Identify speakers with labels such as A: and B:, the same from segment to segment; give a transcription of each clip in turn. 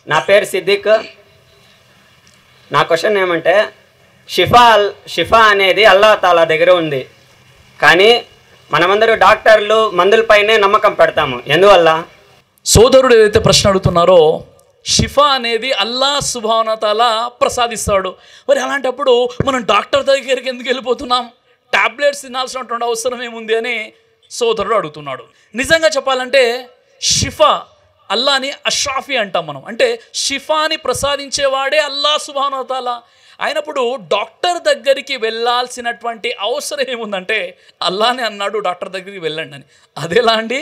A: నా పేరు సిద్దిక్. నా క్వశ్చన్ ఏమంటే, షిఫా అనేది అల్లాహ్ తాలా దగ్గర ఉంది, కానీ మనమందరూ డాక్టర్లు మందులపైనే నమ్మకం పెడతాము. ఎందువల్ల?
B: సోదరుడు ఏదైతే ప్రశ్న అడుగుతున్నారో, షిఫా అనేది అల్లాహ్ సుబ్హానహు వ తఆలా ప్రసాదిస్తాడు. మరి అలాంటప్పుడు మనం డాక్టర్ దగ్గరికి ఎందుకు వెళ్ళిపోతున్నాం? టాబ్లెట్స్ తినాల్సినటువంటి అవసరం ఏముంది అని సోదరుడు అడుగుతున్నాడు. నిజంగా చెప్పాలంటే షిఫా, అల్లాని అష్రాఫీ అంటాం మనం. అంటే షిఫాని ప్రసాదించేవాడే అల్లాహ్ సుబ్హానహు వ తఆలా అయినప్పుడు డాక్టర్ దగ్గరికి వెళ్ళాల్సినటువంటి అవసరం ఏముందంటే, అల్లానే అన్నాడు డాక్టర్ దగ్గరికి వెళ్ళండి అని. అదేలా అండి?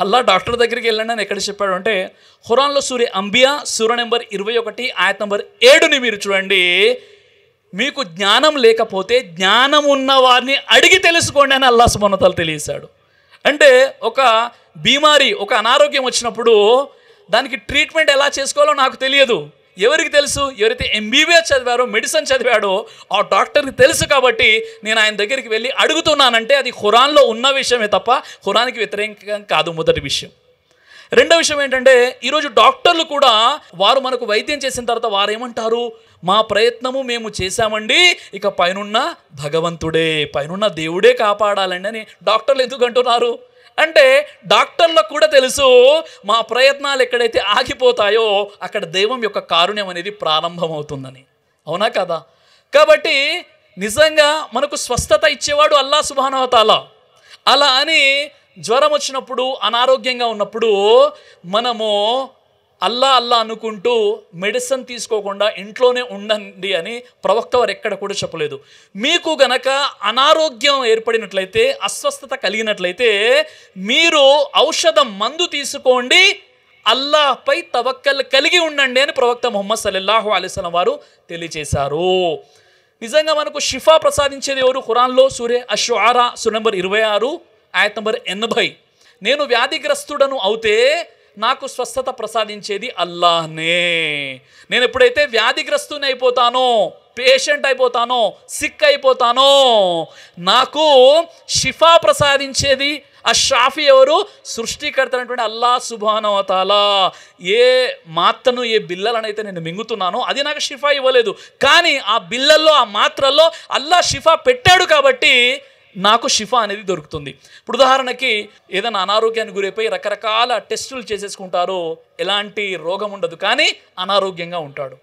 B: అల్లా డాక్టర్ దగ్గరికి వెళ్ళండి అని ఎక్కడ చెప్పాడు అంటే, ఖురాన్లో సూరే అంబియా సూర నెంబర్ 21 ఆయత్ నెంబర్ 7ని మీరు చూడండి. మీకు జ్ఞానం లేకపోతే జ్ఞానం ఉన్న వారిని అడిగి తెలుసుకోండి అని అల్లాహ్ సుబ్హానహు వ తఆలా తెలియజేశాడు. అంటే ఒక బీమారి, ఒక అనారోగ్యం వచ్చినప్పుడు దానికి ట్రీట్మెంట్ ఎలా చేసుకోవాలో నాకు తెలియదు. ఎవరికి తెలుసు? ఎవరైతే ఎంబీబీఎస్ చదివారో, మెడిసిన్ చదివాడో ఆ డాక్టర్కి తెలుసు. కాబట్టి నేను ఆయన దగ్గరికి వెళ్ళి అడుగుతున్నానంటే అది ఖురాన్లో ఉన్న విషయమే తప్ప ఖురాన్కి వ్యతిరేకం కాదు. మొదటి విషయం. రెండో విషయం ఏంటంటే, ఈరోజు డాక్టర్లు కూడా వారు మనకు వైద్యం చేసిన తర్వాత వారు ఏమంటారు? మా ప్రయత్నము మేము చేశామండి, ఇక పైనున్న భగవంతుడే, పైనున్న దేవుడే కాపాడాలండి అని డాక్టర్లు ఎందుకు అంటున్నారు? అంటే డాక్టర్లకు కూడా తెలుసు మా ప్రయత్నాలు ఎక్కడైతే ఆగిపోతాయో అక్కడ దైవం యొక్క కారుణ్యం అనేది ప్రారంభమవుతుందని. అవునా కదా? కాబట్టి నిజంగా మనకు స్వస్థత ఇచ్చేవాడు అల్లాహ్ సుబ్హానహు వ తఆలా. అలా అని జ్వరం వచ్చినప్పుడు, అనారోగ్యంగా ఉన్నప్పుడు మనము అల్లా అనుకుంటూ మెడిసిన్ తీసుకోకుండా ఇంట్లోనే ఉండండి అని ప్రవక్త వారు ఎక్కడ కూడా చెప్పలేదు. మీకు గనక అనారోగ్యం ఏర్పడినట్లయితే, అస్వస్థత కలిగినట్లయితే మీరు ఔషధం, మందు తీసుకోండి, అల్లాహ్పై తవక్కల్ కలిగి ఉండండి అని ప్రవక్త ముహమ్మద్ సల్లల్లాహు అలైహి వసల్లం వారు తెలియజేశారు. నిజంగా మనకు షిఫా ప్రసాదించేది ఎవరు? ఖురాన్లో సూరే అష్-షుఆరా సూర నెంబర్ 26 ఆయత్ నెంబర్ 80. నేను వ్యాధిగ్రస్తుడను అవుతే నాకు స్వస్థత ప్రసాదించేది అల్లాహ్నే. నేను ఎప్పుడైతే వ్యాధిగ్రస్తుని అయిపోతానో, పేషెంట్ అయిపోతానో, సిక్ అయిపోతానో, నాకు షిఫా ప్రసాదించేది అష్రాఫీ ఎవరు? సృష్టికర్త అయినటువంటి అల్లాహ్ సుబ్హానహు వ తఆలా. ఏ మాత్రను, ఏ బిల్లలనైతే నేను మింగుతున్నానో అది నాకు షిఫా ఇవ్వలేదు, కానీ ఆ బిల్లల్లో, ఆ మాత్రల్లో అల్లాహ్ షిఫా పెట్టాడు కాబట్టి నాకు షిఫా అనేది దొరుకుతుంది. ఇప్పుడు ఉదాహరణకి ఏదైనా అనారోగ్యానికి గురైపోయి రకరకాల టెస్టులు చేసేసుకుంటారు, ఎలాంటి రోగం ఉండదు, కానీ అనారోగ్యంగా ఉంటాడు.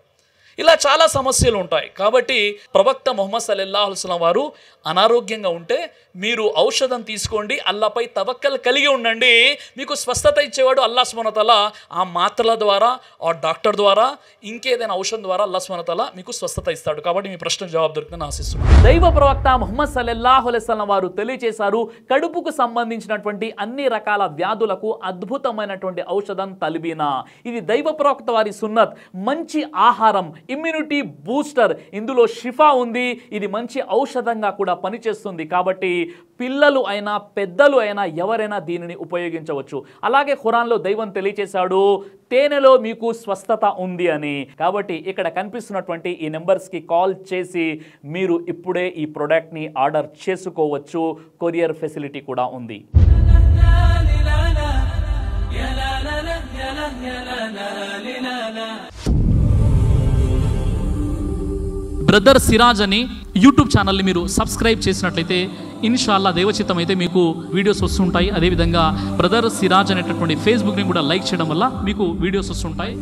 B: ఇలా చాలా సమస్యలు ఉంటాయి. కాబట్టి ప్రవక్త ముహమ్మద్ సల్లల్లాహు అలైహి వసల్లం వారు అనారోగ్యంగా ఉంటే మీరు ఔషధం తీసుకోండి, అల్లాహ్పై తవక్కల్ కలిగి ఉండండి, మీకు స్వస్థత ఇచ్చేవాడు అల్లాహ్ సుబ్హానహు వ తఆలా. ఆ మాత్రల ద్వారా, ఆ డాక్టర్ ద్వారా, ఇంకేదైనా ఔషధం ద్వారా అల్లాహ్ సుబ్హానహు వ తఆలా మీకు స్వస్థత ఇస్తాడు. కాబట్టి మీ ప్రశ్నకు జవాబు దొరుకుతుందని ఆశిస్తున్నాను. దైవ ప్రవక్త ముహమ్మద్ సల్లల్లాహు అలైహి వసల్లం వారు తెలియజేశారు, కడుపుకు సంబంధించినటువంటి అన్ని రకాల వ్యాధులకు అద్భుతమైనటువంటి ఔషధం తల్బీనా. ఇది దైవ ప్రవక్త వారి సున్నత్. మంచి ఆహారం, ఇమ్యూనిటీ బూస్టర్, ఇందులో షిఫా ఉంది. ఇది మంచి ఔషధంగా కూడా పనిచేస్తుంది. కాబట్టి పిల్లలు అయినా, పెద్దలు అయినా, ఎవరైనా దీనిని ఉపయోగించవచ్చు. అలాగే ఖురాన్లో దైవం తెలియజేశాడు, తేనెలో మీకు స్వస్థత ఉంది అని. కాబట్టి ఇక్కడ కనిపిస్తున్నటువంటి ఈ నెంబర్స్కి కాల్ చేసి మీరు ఇప్పుడే ఈ ప్రోడక్ట్ని ఆర్డర్ చేసుకోవచ్చు. కొరియర్ ఫెసిలిటీ కూడా ఉంది. బ్రదర్ సిరాజ్ అని యూట్యూబ్ ఛానల్ని మీరు సబ్స్క్రైబ్ చేసినట్లయితే ఇన్షాల్లా దేవచిత్తం అయితే మీకు వీడియోస్ వస్తుంటాయి. అదేవిధంగా బ్రదర్ సిరాజ్ అనేటటువంటి ఫేస్బుక్ని కూడా లైక్ చేయడం వల్ల మీకు వీడియోస్ వస్తుంటాయి.